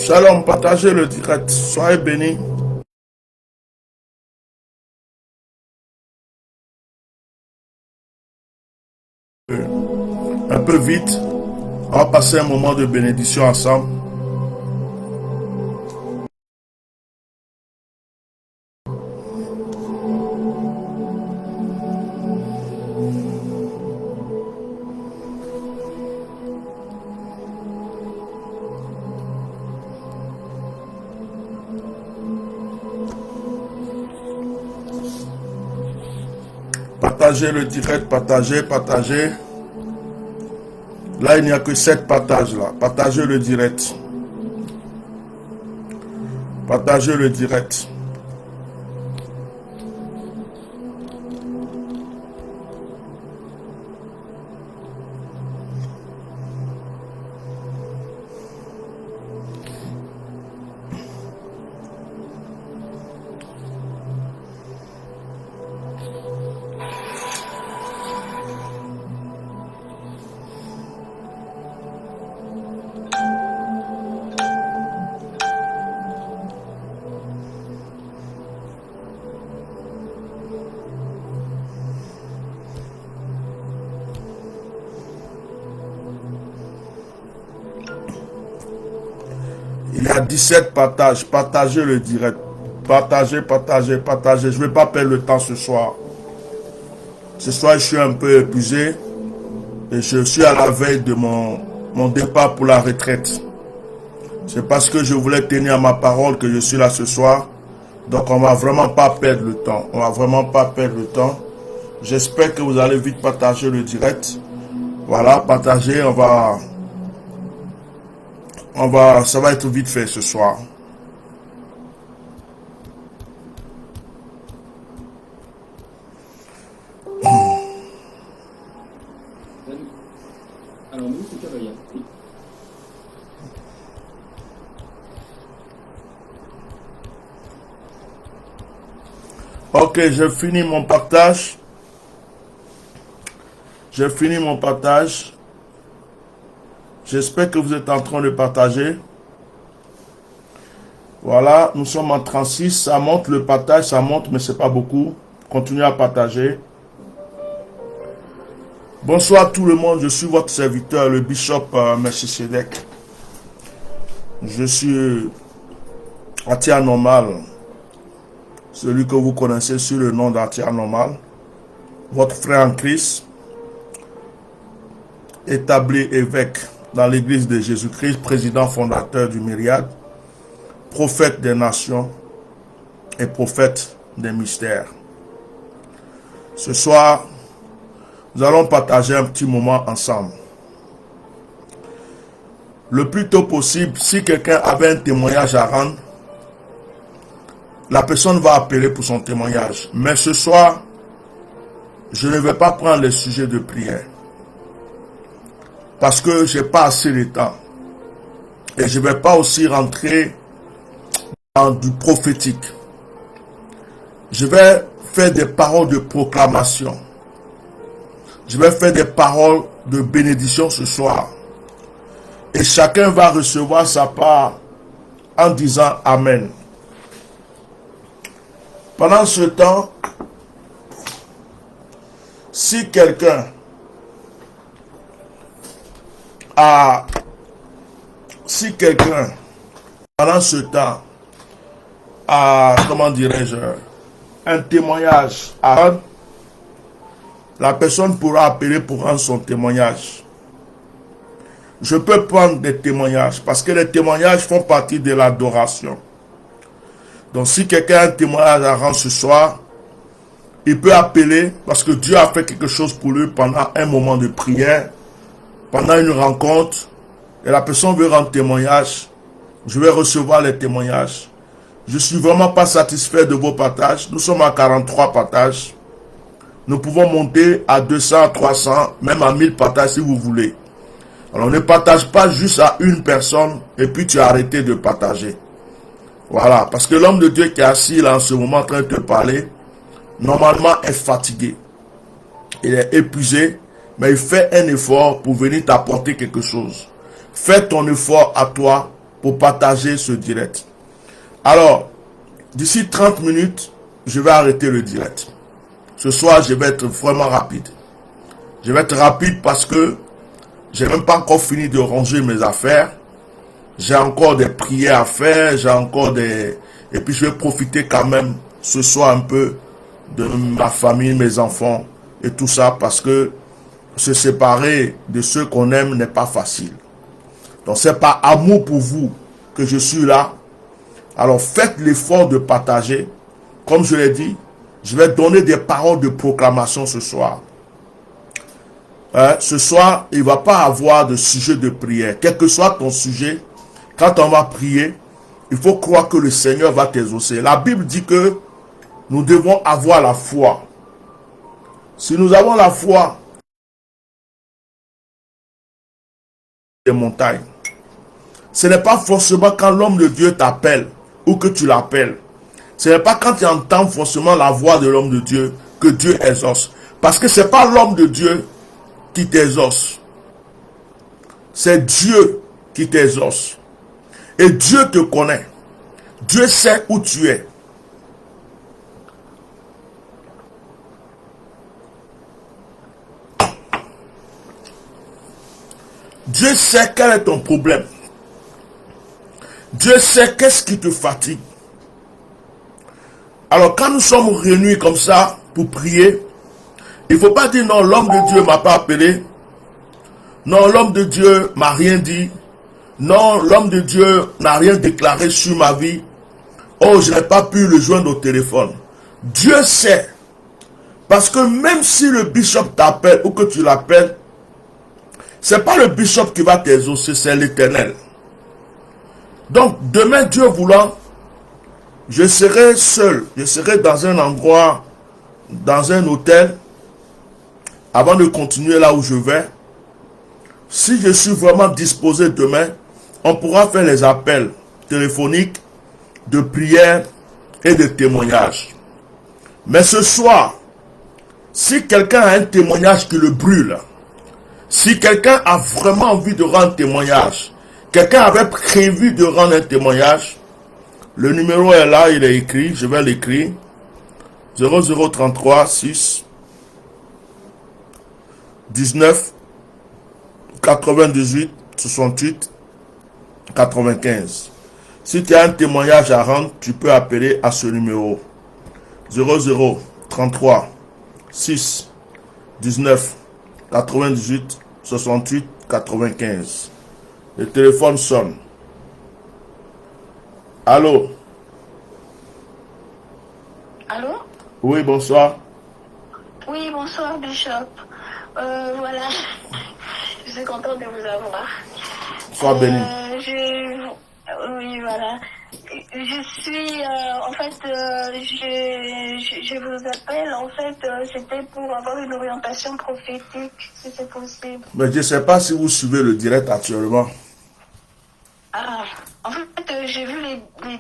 Shalom, partagez le direct. Soyez bénis. Un peu vite. On va passer un moment de bénédiction ensemble. Partagez le direct, partagez. Là, il n'y a que 7 partages là. Partagez le direct. Partagez le direct. Il y a 17 partages. Partagez le direct. Partagez. Je ne vais pas perdre le temps ce soir. Ce soir, je suis un peu épuisé. Et je suis à la veille de mon départ pour la retraite. C'est parce que je voulais tenir à ma parole que je suis là ce soir. Donc, on ne va vraiment pas perdre le temps. J'espère que vous allez vite partager le direct. Voilà, partagez. Ça va être vite fait ce soir. Ok, j'ai fini mon partage. J'espère que vous êtes en train de partager. Voilà, nous sommes en 36. Ça monte le partage, ça monte, mais c'est pas beaucoup. Continuez à partager. Bonsoir tout le monde, je suis votre serviteur, le bishop Melchisedec. Je suis Atia Normal, celui que vous connaissez sous le nom d'Atia Normal. Votre frère en Christ, établi évêque dans l'église de Jésus-Christ, président fondateur du Myriade, prophète des nations et prophète des mystères. Ce soir, nous allons partager un petit moment ensemble. Le plus tôt possible, si quelqu'un avait un témoignage à rendre, la personne va appeler pour son témoignage. Mais ce soir, je ne vais pas prendre les sujets de prière. Parce que je n'ai pas assez de temps. Et je ne vais pas aussi rentrer dans du prophétique. Je vais faire des paroles de proclamation. Je vais faire des paroles de bénédiction ce soir. Et chacun va recevoir sa part en disant Amen. Pendant ce temps, si quelqu'un pendant ce temps a, comment dirais-je, un témoignage à rendre, la personne pourra appeler pour rendre son témoignage. Je peux prendre des témoignages parce que les témoignages font partie de l'adoration. Donc si quelqu'un a un témoignage à rendre ce soir, il peut appeler parce que Dieu a fait quelque chose pour lui pendant un moment de prière, pendant une rencontre, et la personne veut rendre témoignage. Je vais recevoir les témoignages. Je ne suis vraiment pas satisfait de vos partages. Nous sommes à 43 partages. Nous pouvons monter à 200, 300, même à 1000 partages si vous voulez. Alors ne partage pas juste à une personne et puis tu as arrêté de partager. Voilà, parce que l'homme de Dieu qui est assis là en ce moment en train de te parler, normalement est fatigué. Il est épuisé, mais il fait un effort pour venir t'apporter quelque chose. Fais ton effort à toi pour partager ce direct. Alors, d'ici 30 minutes, je vais arrêter le direct. Ce soir, je vais être vraiment rapide. Je vais être rapide parce que j'ai même pas encore fini de ranger mes affaires. J'ai encore des prières à faire, j'ai encore des... Et puis je vais profiter quand même ce soir un peu de ma famille, mes enfants et tout ça parce que se séparer de ceux qu'on aime n'est pas facile. Donc c'est par amour pour vous que je suis là. Alors faites l'effort de partager. Comme je l'ai dit, je vais donner des paroles de proclamation ce soir. Ce soir, il ne va pas avoir de sujet de prière. Quel que soit ton sujet, quand on va prier, il faut croire que le Seigneur va t'exaucer. La Bible dit que nous devons avoir la foi. Si nous avons la foi, des montagnes. Ce n'est pas forcément quand l'homme de Dieu t'appelle ou que tu l'appelles. Ce n'est pas quand tu entends forcément la voix de l'homme de Dieu que Dieu exauce. Parce que ce n'est pas l'homme de Dieu qui t'exauce. C'est Dieu qui t'exauce. Et Dieu te connaît. Dieu sait où tu es. Dieu sait quel est ton problème. Dieu sait qu'est-ce qui te fatigue. Alors quand nous sommes réunis comme ça pour prier, il ne faut pas dire non, l'homme de Dieu ne m'a pas appelé. Non, l'homme de Dieu ne m'a rien dit. Non, l'homme de Dieu n'a rien déclaré sur ma vie. Oh, je n'ai pas pu le joindre au téléphone. Dieu sait. Parce que même si le bishop t'appelle ou que tu l'appelles, ce n'est pas le bishop qui va t'exaucer, c'est l'Éternel. Donc, demain, Dieu voulant, je serai seul. Je serai dans un endroit, dans un hôtel, avant de continuer là où je vais. Si je suis vraiment disposé demain, on pourra faire les appels téléphoniques, de prière et de témoignages. Mais ce soir, si quelqu'un a un témoignage qui le brûle, si quelqu'un a vraiment envie de rendre témoignage, quelqu'un avait prévu de rendre un témoignage, le numéro est là, il est écrit, je vais l'écrire. 0033 6 19 98 68 95. Si tu as un témoignage à rendre, tu peux appeler à ce numéro. 0033 6 19 98 68 95. Le téléphone sonne. Allô? Allô? Oui, bonsoir. Oui, bonsoir, Bishop. Voilà, je suis contente de vous avoir. Sois béni. Oui, voilà. Je suis, en fait, je vous appelle, en fait, c'était pour avoir une orientation prophétique, si c'est possible. Mais je ne sais pas si vous suivez le direct actuellement. Ah, en fait, j'ai vu oui,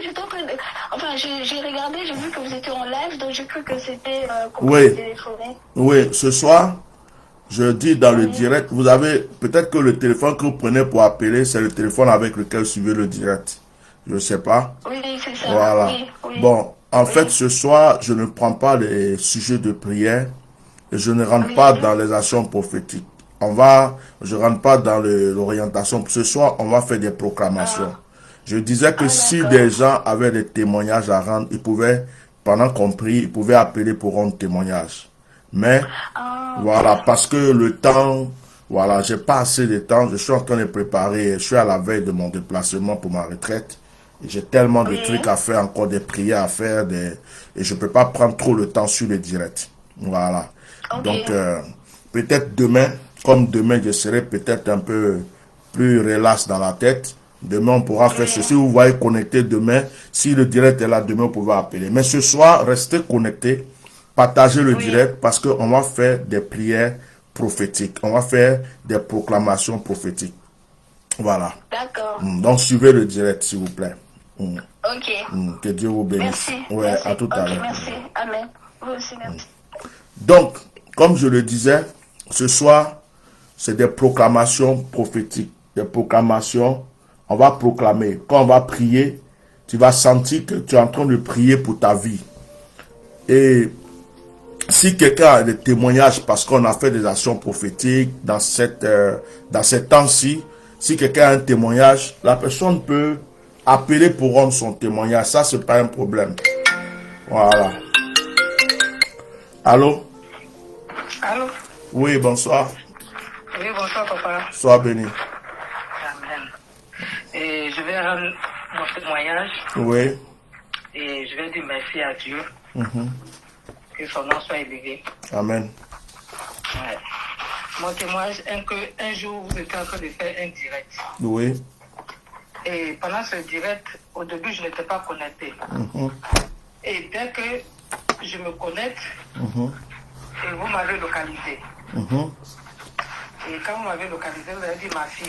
j'étais en train de... Enfin, j'ai regardé, j'ai vu que vous étiez en live, donc j'ai cru que c'était qu'on Oui, pouvait téléphoner. oui, ce soir, je dis dans le Oui. direct, vous avez, peut-être que le téléphone que vous prenez pour appeler, c'est le téléphone avec lequel vous suivez le direct. Je ne sais pas. Oui, c'est ça. Voilà. Oui, oui. Bon, en fait, Oui. ce soir, je ne prends pas les sujets de prière et je ne rentre pas Oui. dans les actions prophétiques. Je rentre pas dans l'orientation. Ce soir, on va faire des proclamations. Ah, Je disais que si d'accord. des gens avaient des témoignages à rendre, ils pouvaient, pendant qu'on prie, ils pouvaient appeler pour rendre témoignage. Mais, Ah, ok. voilà, parce que le temps, voilà, j'ai pas assez de temps. Je suis en train de préparer, je suis à la veille de mon déplacement pour ma retraite. Et j'ai tellement de Oui. trucs à faire, encore des prières à faire, et je peux pas prendre trop le temps sur le direct. Voilà. Ok. Donc, peut-être demain, comme demain, je serai peut-être un peu plus relax dans la tête. Demain, on pourra faire Oui. ceci. Vous voyez connecté demain. Si le direct est là, demain, vous pouvez appeler. Mais ce soir, restez connectés. Partagez le Oui. direct parce qu'on va faire des prières prophétiques. On va faire des proclamations prophétiques. Voilà. D'accord. Donc, suivez le direct, s'il vous plaît. Ok. Que Dieu vous bénisse. Merci. Ouais, Merci. à tout à Ok, l'heure. merci. Amen. Vous aussi, merci. Donc, comme je le disais, ce soir, c'est des proclamations prophétiques. Des proclamations, on va proclamer. Quand on va prier, tu vas sentir que tu es en train de prier pour ta vie. Et si quelqu'un a des témoignages, parce qu'on a fait des actions prophétiques dans ces temps-ci, si quelqu'un a un témoignage, la personne peut appeler pour rendre son témoignage. Ça, c'est pas un problème. Voilà. Allô? Allô? Oui, bonsoir. Oui, bonsoir, papa. Sois béni. Amen. Et je vais rendre mon témoignage Oui. et je vais dire merci à Dieu. Que son nom soit élevé. Amen. Ouais. Mon témoignage est qu'un jour, vous étiez en train de faire un direct. Oui. Et pendant ce direct, au début, je n'étais pas connecté. Et dès que je me connecte, et vous m'avez localisé. Et quand vous m'avez localisé, vous avez dit, ma fille,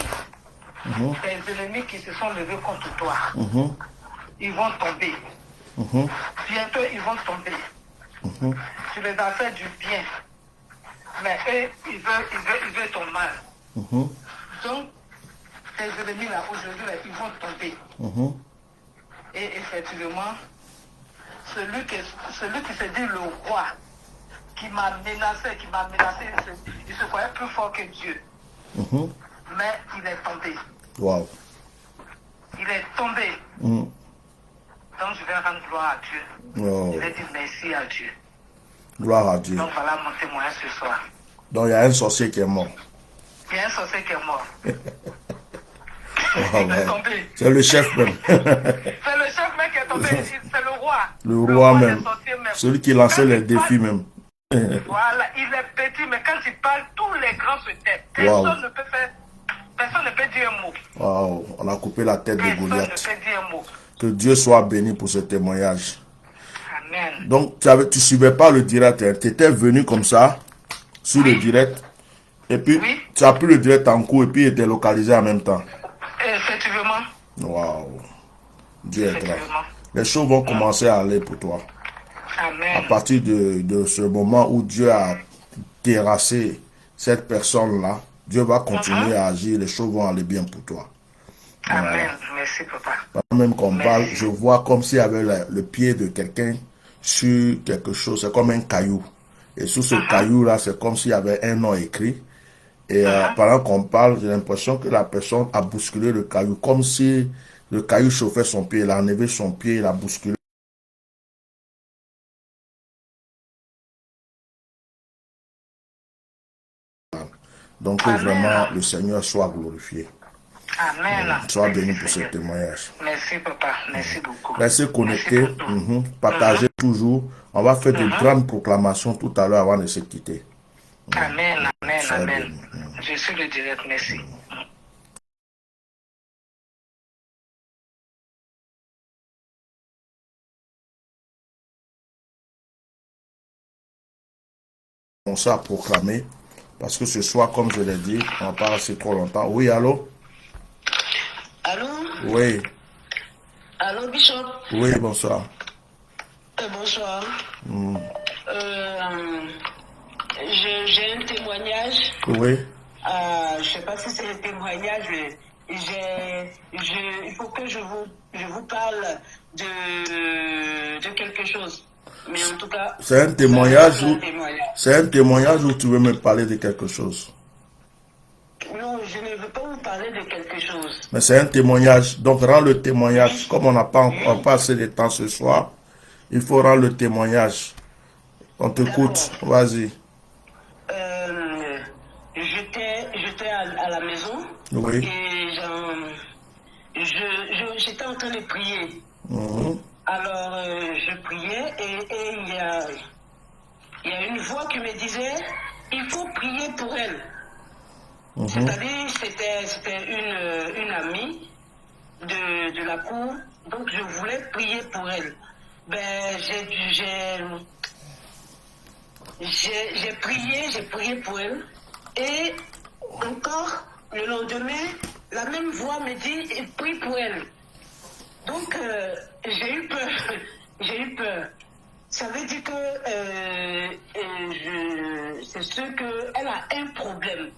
les ennemis qui se sont levés contre toi, ils vont tomber. Bientôt, ils vont tomber. Tu les as fait du bien. Mais eux, ils veulent ton mal. Donc, tes ennemis là, aujourd'hui, là, ils vont tomber. Et effectivement, celui qui se dit le roi, qui m'a menacé, il se croyait plus fort que Dieu. Mais il est tombé. Wow. Il est tombé. Donc je vais rendre gloire à Dieu. Oh. Je vais dire merci à Dieu. Gloire à Dieu. Donc voilà mon témoignage ce soir. Donc il y a un sorcier qui est mort. Il y a un sorcier qui est mort. Oh, Il est tombé. c'est le chef même. C'est le chef même qui est tombé. C'est le roi. Le roi même. des sorciers même. Celui qui lançait Quand les il défis parle, même. Voilà, il est petit, mais quand il parle, tous les grands se taisent. Wow. Personne ne peut dire un mot. Wow. On a coupé la tête de Personne ne Goliath. peut dire un mot. Que Dieu soit béni pour ce témoignage. Amen. Donc tu suivais pas le direct. Tu étais venu comme ça sur le direct. Et puis tu as pris le direct en cours et puis il était localisé en même temps. Effectivement. Waouh. Dieu est grand. Les choses vont commencer à aller pour toi. Amen. À partir de ce moment où Dieu a terrassé cette personne-là, Dieu va continuer à agir, les choses vont aller bien pour toi. Amen. Voilà. Merci, papa. Même qu'on parle, je vois comme s'il y avait le pied de quelqu'un sur quelque chose, c'est comme un caillou. Et sous ce caillou-là, c'est comme s'il y avait un nom écrit. Et pendant qu'on parle, j'ai l'impression que la personne a bousculé le caillou, comme si le caillou chauffait son pied, il a enlevé son pied, il a bousculé. Donc que vraiment le Seigneur soit glorifié. Amen. Sois béni pour ce témoignage. Merci, papa. Merci beaucoup. Restez connectés, partagez toujours. On va faire de grandes proclamations tout à l'heure avant de se quitter. Amen, amen, amen. Je suis le direct, merci. On s'est proclamé parce que ce soir, comme je l'ai dit, on n'a pas resté trop longtemps. Oui, allô? Allô? Oui. Allô, Bishop? Oui, bonsoir. Bonsoir. J'ai un témoignage. Oui. Je ne sais pas si c'est un témoignage, mais il faut que je vous parle de quelque chose. Mais en tout cas, c'est un témoignage où tu veux me parler de quelque chose. Non, je ne veux pas vous parler de quelque chose. Mais c'est un témoignage. Donc, rends le témoignage. Comme on n'a pas encore pas assez de temps ce soir, il faut rendre le témoignage. On t'écoute. Vas-y. J'étais à la maison. Oui. Et j'étais en train de prier. Alors, je priais et il y a une voix qui me disait, il faut prier pour elle. C'est-à-dire, c'était une amie de la cour, donc je voulais prier pour elle. Ben, j'ai prié pour elle, et encore le lendemain, la même voix me dit, prie pour elle. Donc, j'ai eu peur. Ça veut dire que c'est sûr qu'elle a un problème.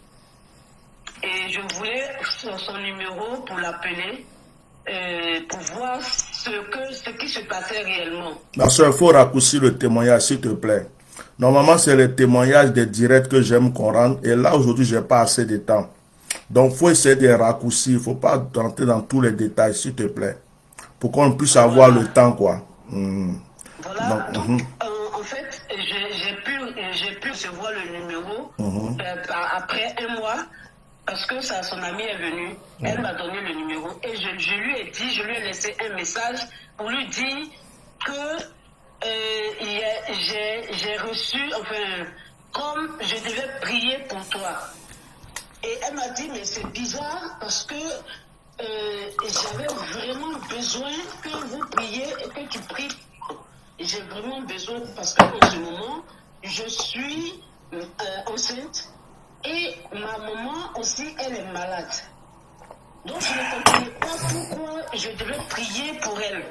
Et je voulais son numéro pour l'appeler, pour voir ce qui se passait réellement. Ma soeur, il faut raccourcir le témoignage, s'il te plaît. Normalement, c'est le témoignage des directs que j'aime qu'on rende. Et là, aujourd'hui, je n'ai pas assez de temps. Donc, il faut essayer de raccourcir. Il ne faut pas rentrer dans tous les détails, s'il te plaît. Pour qu'on puisse avoir le temps, quoi. Voilà. Donc, en fait, j'ai pu recevoir le numéro après un mois. Parce que son amie est venue, elle m'a donné le numéro et je lui ai laissé un message pour lui dire que j'ai reçu, enfin, comme je devais prier pour toi. Et elle m'a dit, mais c'est bizarre parce que j'avais vraiment besoin que vous priez et que tu pries. J'ai vraiment besoin parce qu'en ce moment, je suis enceinte. Et ma maman aussi, elle est malade. Donc je ne comprenais pas pourquoi je devais prier pour elle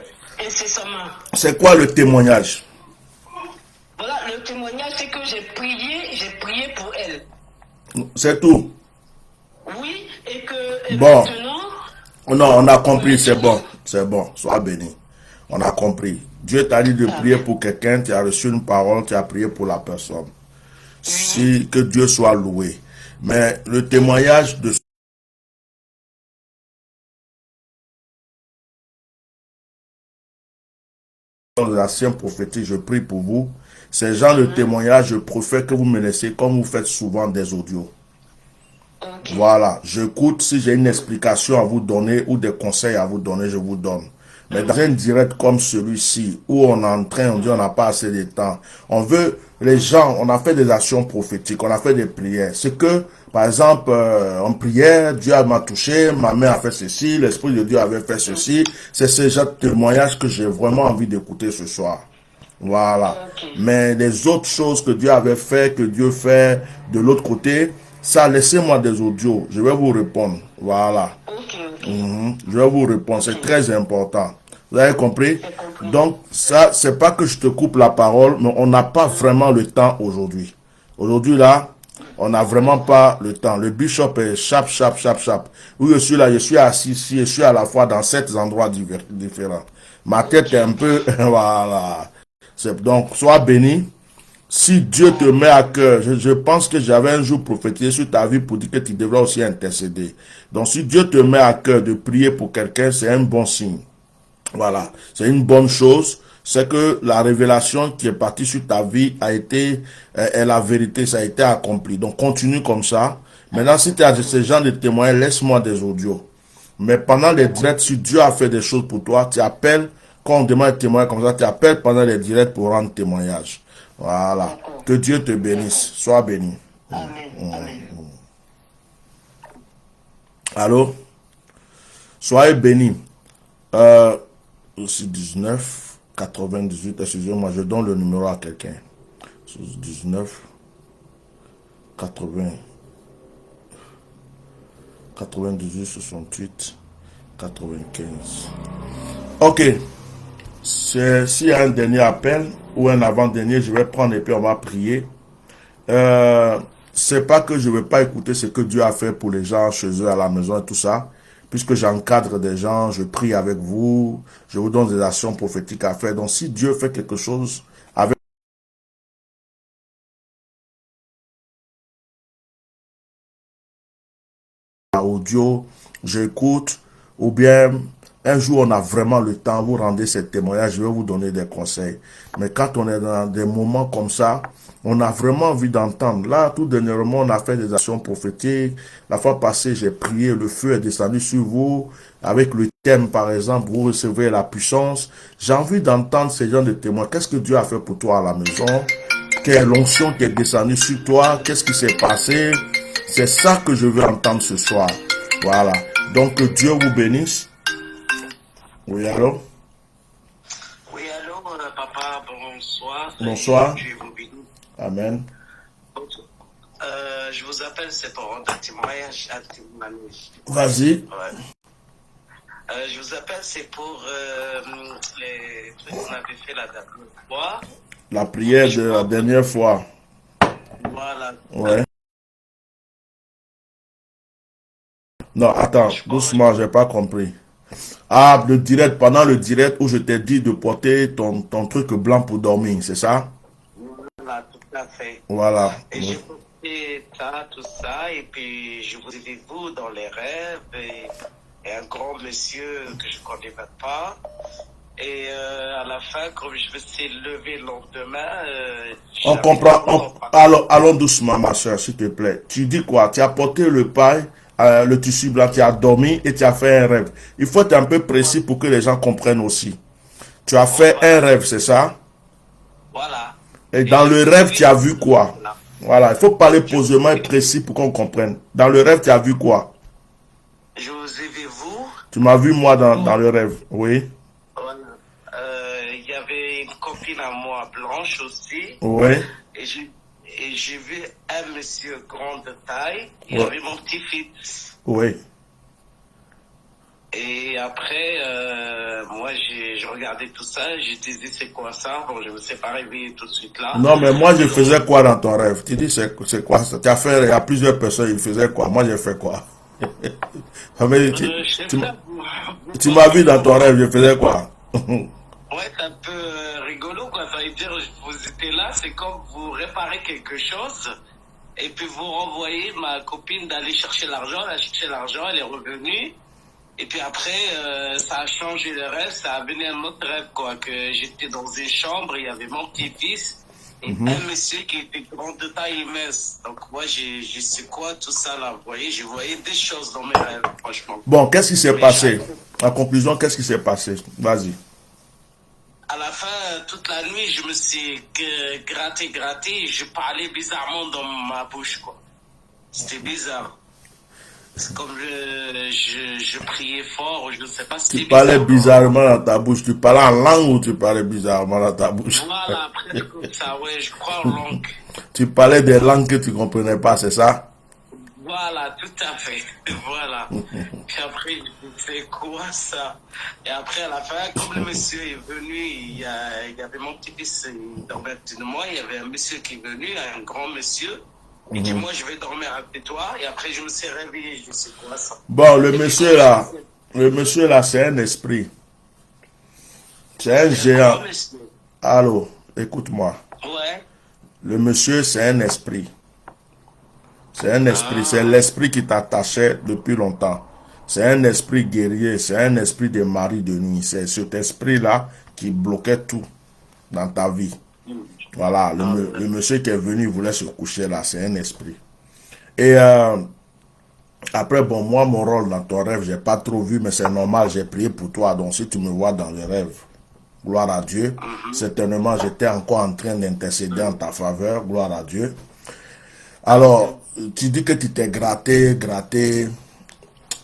incessamment. C'est quoi le témoignage? Voilà, le témoignage, c'est que j'ai prié pour elle. C'est tout? Oui, et que bon. Maintenant... Non, on a compris, c'est bon, sois béni. On a compris. Dieu t'a dit de prier pour quelqu'un, tu as reçu une parole, tu as prié pour la personne. Si, que Dieu soit loué. Mais le témoignage de l'ancien prophétique, je prie pour vous. Ces gens de témoignage, je préfère que vous me laissez comme vous faites souvent des audios. Voilà, j'écoute. Si j'ai une explication à vous donner ou des conseils à vous donner, je vous donne. Mais dans un direct comme celui-ci, où on est en train, on dit on n'a pas assez de temps, on veut, les gens, on a fait des actions prophétiques, on a fait des prières. C'est que, par exemple, en prière, Dieu m'a touché, ma mère a fait ceci, l'Esprit de Dieu avait fait ceci. C'est ce genre de témoignage que j'ai vraiment envie d'écouter ce soir. Voilà. Mais les autres choses que Dieu avait fait, que Dieu fait de l'autre côté, ça, laissez-moi des audios. Je vais vous répondre. Voilà. Je vais vous répondre. C'est très important. Vous avez compris? Donc, ça, c'est pas que je te coupe la parole, mais on n'a pas vraiment le temps aujourd'hui. Aujourd'hui, là, on n'a vraiment pas le temps. Le bishop est chap. Où je suis là, je suis assis ici, je suis à la fois dans 7 endroits différents. Ma tête est un peu, voilà. Donc, sois béni. Si Dieu te met à cœur, je pense que j'avais un jour prophétisé sur ta vie pour dire que tu devrais aussi intercéder. Donc, si Dieu te met à cœur de prier pour quelqu'un, c'est un bon signe. Voilà, c'est une bonne chose. C'est que la révélation qui est partie sur ta vie a été, est la vérité, ça a été accompli. Donc, continue comme ça. Maintenant, si tu as ce genre de témoignages, laisse-moi des audios. Mais pendant les directs, si Dieu a fait des choses pour toi, tu appelles, quand on demande un témoignage comme ça, tu appelles pendant les directs pour rendre témoignage. Voilà. Que Dieu te bénisse. Sois béni. Amen. Allô? Soyez bénis. C'est 19, 98, excusez-moi, je donne le numéro à quelqu'un. 19, 80, 98, 68, 95. Ok. S'il y a un dernier appel ou un avant-dernier, je vais prendre et puis on va prier. C'est pas que je ne veux pas écouter ce que Dieu a fait pour les gens chez eux à la maison et tout ça. Puisque j'encadre des gens, je prie avec vous, je vous donne des actions prophétiques à faire. Donc si Dieu fait quelque chose avec audio, j'écoute, ou bien un jour on a vraiment le temps, vous rendez ces témoignages, je vais vous donner des conseils. Mais quand on est dans des moments comme ça, on a vraiment envie d'entendre. Là, tout dernièrement, on a fait des actions prophétiques. La fois passée, j'ai prié, le feu est descendu sur vous. Avec le thème, par exemple, vous recevez la puissance. J'ai envie d'entendre ces gens de témoins. Qu'est-ce que Dieu a fait pour toi à la maison? Quelle onction qui est descendue sur toi? Qu'est-ce qui s'est passé? C'est ça que je veux entendre ce soir. Voilà. Donc, que Dieu vous bénisse. Oui, allô? Oui, allô, papa, bonsoir. Bonsoir. Dieu vous bénisse. Amen. Je vous appelle, c'est pour rendre un témoignage. Vas-y. Ouais. Je vous appelle, c'est pour les trucs qu'on avait fait la dernière fois. La prière de la dernière fois. Voilà. Ouais. Non, attends, doucement, j'ai pas compris. Ah, le direct, pendant le direct où je t'ai dit de porter ton truc blanc pour dormir, c'est ça? Voilà, tout à fait. Voilà. Et j'ai porté ça, tout ça, et puis je vous ai vu vous dans les rêves, et un grand monsieur que je ne connais même pas. Et à la fin, comme je me suis levé le lendemain... on comprend. Allons doucement, ma soeur, s'il te plaît. Tu dis quoi? Tu as porté le paille, le tissu blanc, tu as dormi et tu as fait un rêve. Il faut être un peu précis pour que les gens comprennent aussi. Tu as fait un rêve, c'est ça? Voilà. Et dans le rêve, tu as vu quoi? Voilà, il faut parler posément et précis pour qu'on comprenne. Dans le rêve, tu as vu quoi? Je vous ai vu, vous. Tu m'as vu, moi, dans le rêve, oui. Voilà. Il y avait une copine à moi, blanche aussi. Oui. Et j'ai vu un monsieur grand de taille. Il Ouais. avait mon petit-fils. Oui. Et après, moi, je regardais tout ça. Je disais, c'est quoi ça? Bon, je ne me suis pas réveillé tout de suite là. Non, mais moi, je faisais quoi dans ton rêve? Tu dis, c'est quoi ça? Tu as fait, il y a plusieurs personnes, ils faisaient quoi? Moi, j'ai fait quoi? Mais tu m'as vu dans ton rêve, je faisais quoi? Ouais, c'est un peu rigolo, quoi. Ça veut dire, vous étiez là, c'est comme vous réparez quelque chose, et puis vous renvoyez ma copine d'aller chercher l'argent. Elle a cherché l'argent, elle est revenue. Et puis après, ça a changé le rêve, ça a venu un autre rêve, quoi. Que j'étais dans une chambre, il y avait mon petit-fils, et un monsieur qui était grand de taille immense. Donc moi, j'ai su quoi, tout ça, là. Vous voyez, je voyais des choses dans mes rêves, franchement. Bon, qu'est-ce qui s'est passé? En conclusion, qu'est-ce qui s'est passé? Vas-y. À la fin, toute la nuit, je me suis gratté, et je parlais bizarrement dans ma bouche, quoi. C'était bizarre. C'est comme je priais fort, je ne sais pas si tu parlais bizarrement dans ta bouche. Tu parlais en langue ou tu parlais bizarrement dans ta bouche? Voilà, après comme ça, ouais, je crois en langue. Tu parlais des langues que tu ne comprenais pas, c'est ça? Voilà, tout à fait. Voilà. Puis après, c'est quoi ça? Et après, à la fin, comme le monsieur est venu, il y avait mon petit-fils, il dormait à côté de moi, il y avait un monsieur qui est venu, un grand monsieur. Il dit, moi, je vais dormir avec toi. Et après, je me suis réveillé, je sais quoi ça. Bon, le monsieur là, c'est un esprit. C'est un géant. Allô, écoute-moi. Ouais. Le monsieur, c'est un esprit. C'est un esprit. C'est l'esprit qui t'attachait depuis longtemps. C'est un esprit guerrier. C'est un esprit de mari de nuit. C'est cet esprit-là qui bloquait tout dans ta vie. Voilà, le monsieur qui est venu, il voulait se coucher là, c'est un esprit. Et Après, bon, moi, mon rôle dans ton rêve, j'ai pas trop vu, mais c'est normal, j'ai prié pour toi. Donc, si tu me vois dans le rêve, gloire à Dieu. Certainement, j'étais encore en train d'intercéder en ta faveur, gloire à Dieu. Alors, tu dis que tu t'es gratté, et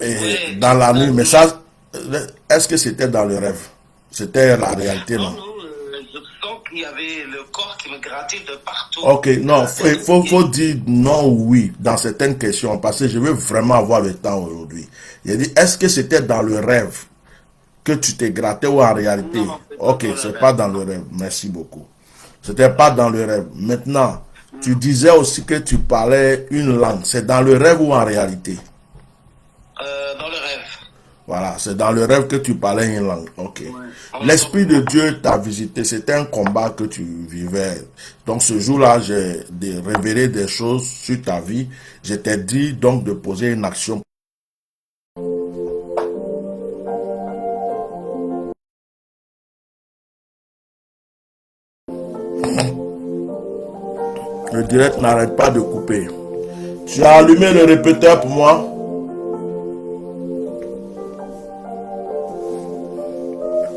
Oui, dans la nuit, mais ça, est-ce que c'était dans le rêve? C'était la réalité, non, non? non, je sens qu'il y avait le corps qui me grattait de partout. Ok, non, faut dire non ou oui dans certaines questions, parce que je veux vraiment avoir le temps aujourd'hui. Il a dit, est-ce que c'était dans le rêve que tu t'es gratté ou en réalité? Non, c'est pas Ok, dans le c'est rêve. pas dans le rêve. Merci beaucoup. C'était pas dans le rêve. Maintenant, tu disais aussi que tu parlais une langue. C'est dans le rêve ou en réalité? Dans le rêve. Voilà, c'est dans le rêve que tu parlais une langue. Ok. Ouais. L'Esprit de Dieu t'a visité. C'était un combat que tu vivais. Donc ce jour-là, j'ai révélé des choses sur ta vie. Je t'ai dit donc de poser une action. Le direct n'arrête pas de couper. Tu as allumé le répéteur pour moi?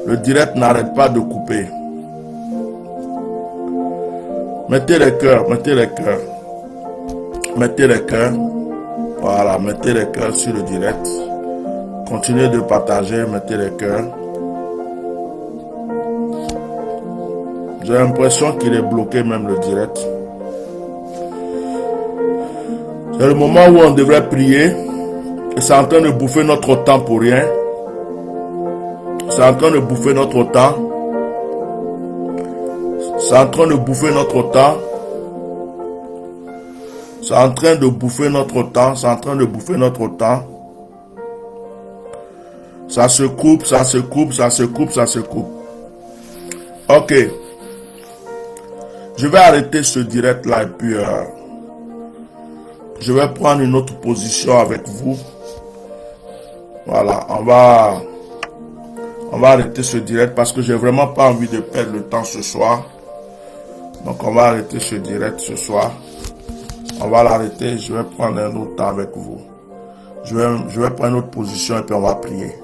Le direct n'arrête pas de couper. Mettez les cœurs, mettez les cœurs. Mettez les cœurs. Voilà, mettez les cœurs sur le direct. Continuez de partager, mettez les cœurs. J'ai l'impression qu'il est bloqué même le direct. C'est le moment où on devrait prier. Et c'est en train de bouffer notre temps pour rien. C'est en train de bouffer notre temps. C'est en train de bouffer notre temps. C'est en train de bouffer notre temps. C'est en train de bouffer notre temps. Ça se coupe, ça se coupe, ça se coupe, ça se coupe. Ok. Je vais arrêter ce direct là et puis je vais prendre une autre position avec vous. Voilà, on va arrêter ce direct parce que j'ai vraiment pas envie de perdre le temps ce soir. Donc on va arrêter ce direct ce soir. On va l'arrêter, je vais prendre un autre temps avec vous. Je vais prendre une autre position et puis on va prier.